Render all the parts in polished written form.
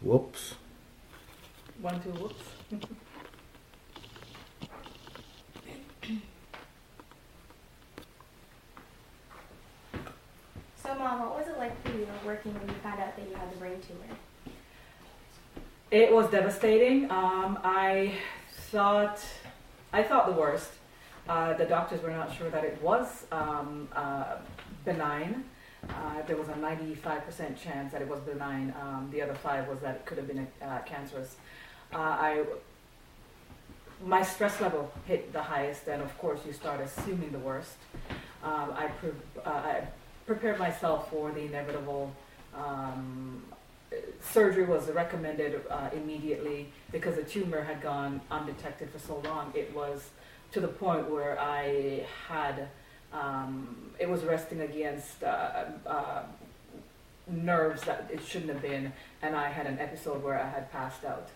Whoops. 1, 2, whoops. So, Mom, what was it like for you working when you found out that you had the brain tumor? It was devastating. I thought the worst. The doctors were not sure that it was benign. There was a 95% chance that it was benign. The other 5 was that it could have been cancerous. My stress level hit the highest, and of course you start assuming the worst. I prepared myself for the inevitable. Surgery was recommended immediately because the tumor had gone undetected for so long. It was to the point where I had, it was resting against nerves that it shouldn't have been, and I had an episode where I had passed out.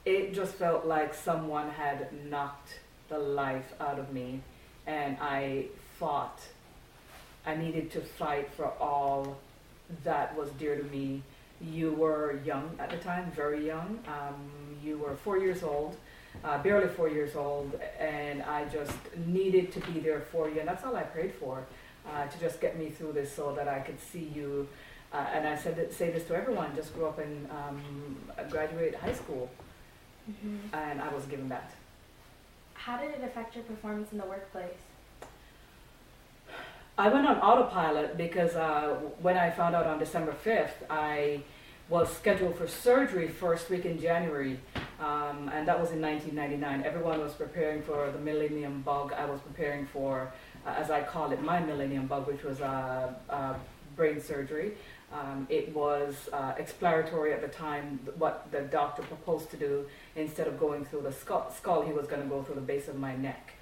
It just felt like someone had knocked the life out of me, and I fought. I needed to fight for all that was dear to me. You were young at the time, very young. You were 4 years old, barely 4 years old, and I just needed to be there for you. And that's all I prayed for, to just get me through this so that I could see you. And I say this to everyone, just grew up and graduate high school, and I was given that. How did it affect your performance in the workplace? I went on autopilot because when I found out on December 5th, I was scheduled for surgery first week in January, and that was in 1999. Everyone was preparing for the millennium bug. I was preparing for, as I call it, my millennium bug, which was brain surgery. It was exploratory at the time, what the doctor proposed to do. Instead of going through the skull, he was going to go through the base of my neck.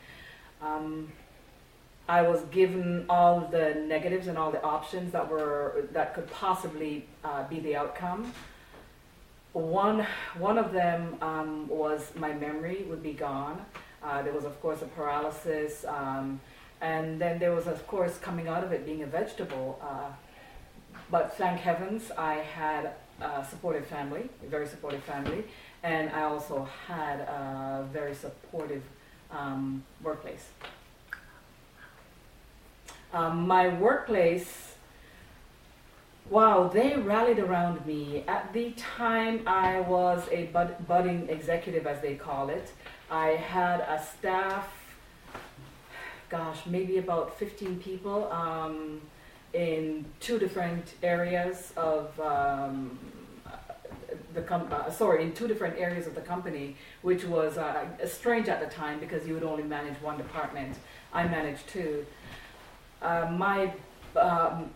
I was given all the negatives and all the options that could possibly be the outcome. One of them was my memory would be gone. There was, of course, a paralysis, and then there was, of course, coming out of it being a vegetable. But thank heavens, I had a supportive family, a very supportive family, and I also had a very supportive workplace. My workplace, wow, they rallied around me. At the time, I was a budding executive, as they call it. I had a staff, maybe about 15 people in 2 different areas of in 2 different areas of the company, which was strange at the time because you would only manage 1 department. I managed 2. I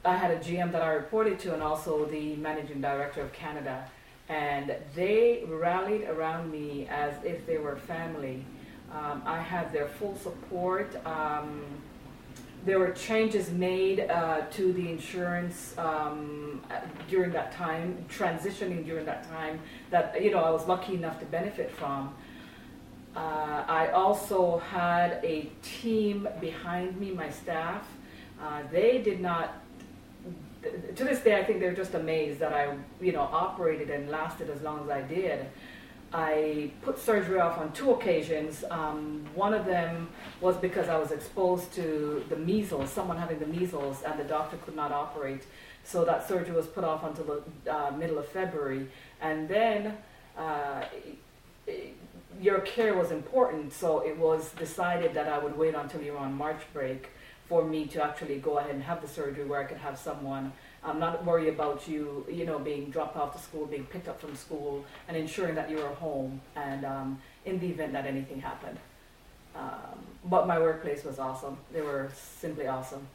had a GM that I reported to, and also the managing director of Canada, and they rallied around me as if they were family. I had their full support. There were changes made to the insurance during that time, transitioning during that time, that I was lucky enough to benefit from. I also had a team behind me, my staff. They did not, to this day I think they're just amazed that I operated and lasted as long as I did. I put surgery off on 2 occasions. One of them was because I was exposed to the measles, someone having the measles, and the doctor could not operate. So that surgery was put off until the middle of February. And then your care was important, so it was decided that I would wait until you were on March break for me to actually go ahead and have the surgery where I could have someone not worry about you, being dropped off to school, being picked up from school, and ensuring that you were home, and in the event that anything happened. But my workplace was awesome. They were simply awesome.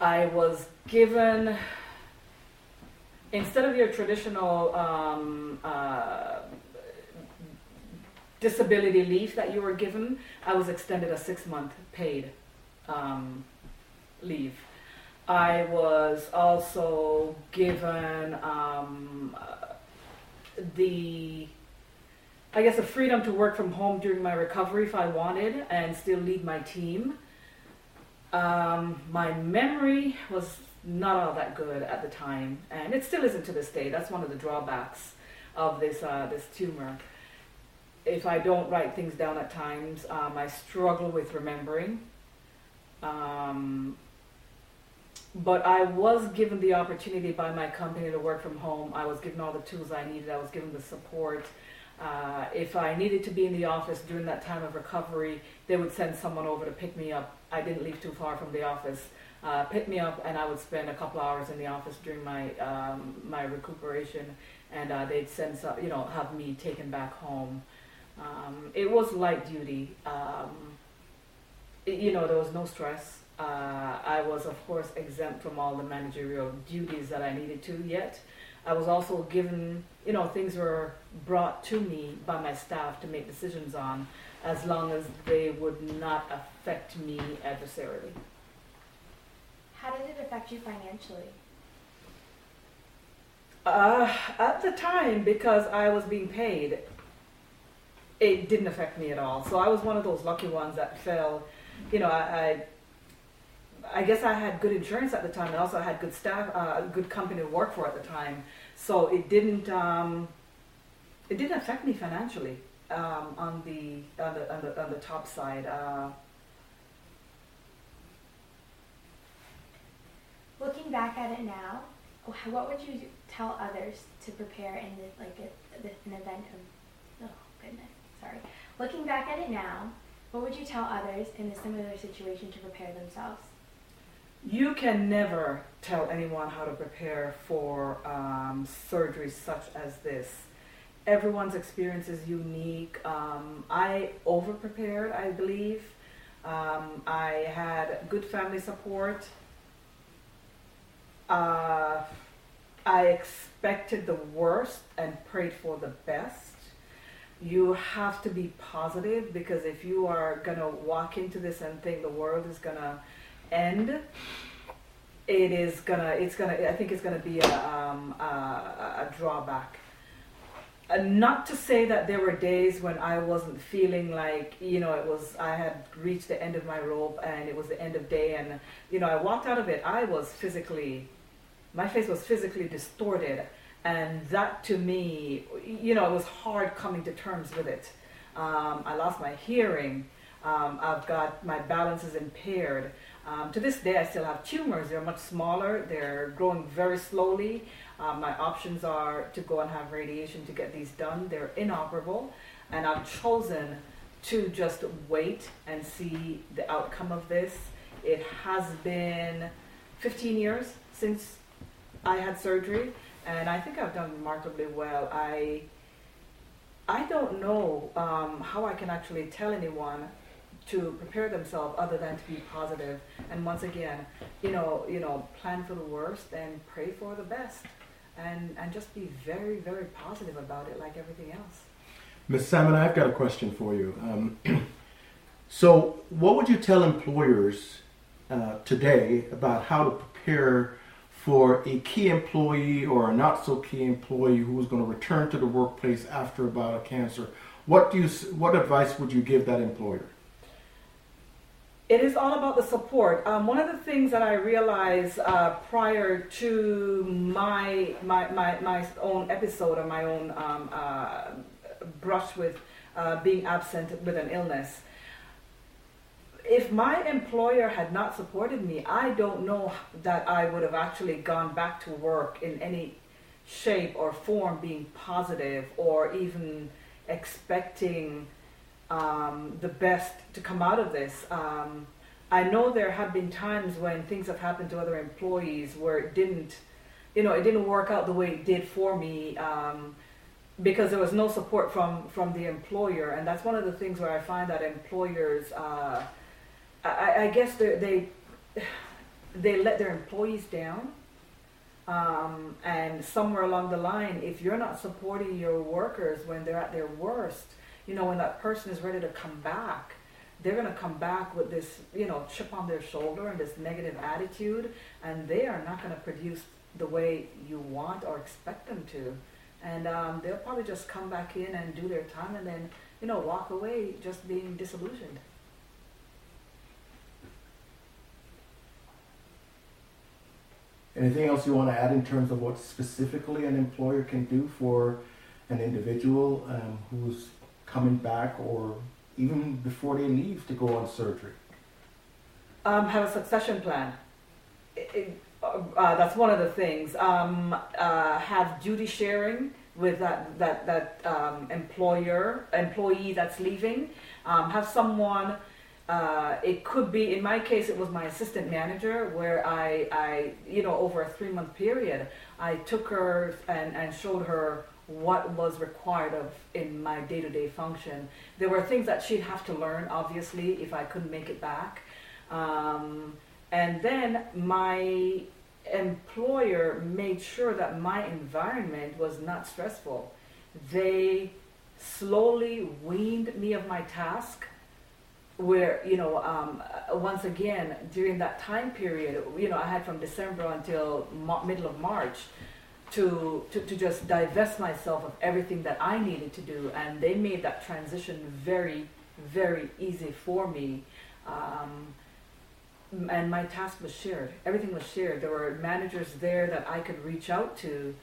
I was given, instead of your traditional disability leave that you were given, I was extended a 6-month paid leave. I was also given the freedom to work from home during my recovery if I wanted and still lead my team. My memory was not all that good at the time, and it still isn't to this day. That's one of the drawbacks of this tumor. If I don't write things down at times, I struggle with remembering. But I was given the opportunity by my company to work from home. I was given all the tools I needed. I was given the support. If I needed to be in the office during that time of recovery, they would send someone over to pick me up. I didn't live too far from the office. Pick me up, and I would spend a couple hours in the office during my my recuperation, and they'd send some, have me taken back home. It was light duty. There was no stress. I was, of course, exempt from all the managerial duties that I needed to yet. I was also given, things were brought to me by my staff to make decisions on, as long as they would not affect me adversarially. How did it affect you financially? At the time, because I was being paid, it didn't affect me at all. So I was one of those lucky ones that fell, I guess I had good insurance at the time, and also I had good staff, a good company to work for at the time. So it didn't affect me financially on the top side. Looking back at it now, what would you tell others to prepare in an event of? Oh goodness, sorry. Looking back at it now, what would you tell others in a similar situation to prepare themselves? You can never tell anyone how to prepare for surgery such as this. Everyone's experience is unique. I over-prepared, I believe. I had good family support. I expected the worst and prayed for the best. You have to be positive, because if you are gonna walk into this and think the world is gonna end, I think it's gonna be a drawback. Not to say that there were days when I wasn't feeling like, I had reached the end of my rope and it was the end of day, and I walked out of it. My face was physically distorted, and that to me, it was hard coming to terms with it. I lost my hearing. I've got, my balance is impaired. To this day, I still have tumors. They're much smaller. They're growing very slowly. My options are to go and have radiation to get these done. They're inoperable, and I've chosen to just wait and see the outcome of this. It has been 15 years since I had surgery, and I think I've done remarkably well. I don't know how I can actually tell anyone to prepare themselves other than to be positive. And once again, plan for the worst and pray for the best, and just be very, very positive about it, like everything else. Ms. Salmon, I've got a question for you. So what would you tell employers today about how to prepare for a key employee or a not so key employee who is going to return to the workplace after a bout of cancer? What advice would you give that employer? It is all about the support. One of the things that I realized prior to my own episode, or my own brush with being absent with an illness, if my employer had not supported me, I don't know that I would have actually gone back to work in any shape or form, being positive or even expecting the best to come out of this. I know there have been times when things have happened to other employees where it didn't work out the way it did for me, because there was no support from the employer. And that's one of the things where I find that employers, I guess they let their employees down. And somewhere along the line, if you're not supporting your workers when they're at their worst, when that person is ready to come back, they're going to come back with this, chip on their shoulder and this negative attitude, and they are not going to produce the way you want or expect them to. And they'll probably just come back in and do their time and then, walk away just being disillusioned. Anything else you want to add in terms of what specifically an employer can do for an individual who's coming back or even before they leave to go on surgery? Have a succession plan. That's one of the things. Have duty sharing with that employee that's leaving. Have someone. It could be, in my case, it was my assistant manager, where I over a 3-month period, I took her and showed her what was required in my day-to-day function. There were things that she'd have to learn, obviously, if I couldn't make it back. And then my employer made sure that my environment was not stressful. They slowly weaned me of my task, where, once again, during that time period, I had from December until middle of March to just divest myself of everything that I needed to do. And they made that transition very, very easy for me. And my task was shared. Everything was shared. There were managers there that I could reach out to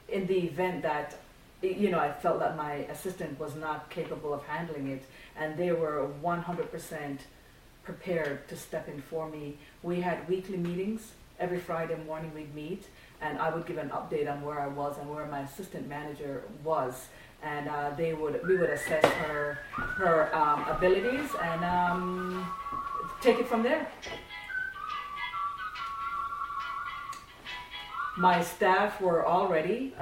in the event that, I felt that my assistant was not capable of handling it. And they were 100% prepared to step in for me. We had weekly meetings. Every Friday morning we'd meet, and I would give an update on where I was and where my assistant manager was. And we would assess her abilities and take it from there. My staff were already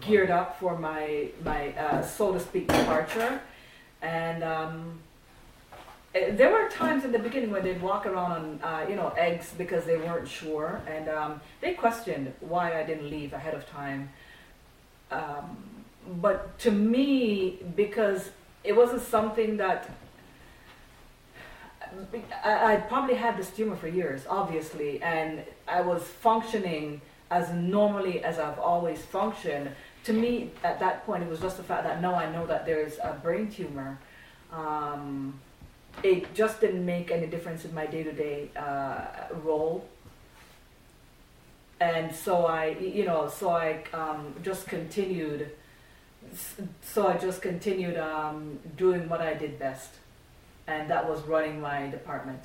geared up for my so to speak departure, and there were times in the beginning when they'd walk around on eggs because they weren't sure, and they questioned why I didn't leave ahead of time. But to me, because it wasn't something that I probably had this tumor for years, obviously, and I was functioning as normally as I've always functioned. To me, at that point, it was just the fact that now I know that there's a brain tumor. It just didn't make any difference in my day-to-day role, and so I just continued. So I just continued doing what I did best, and that was running my department.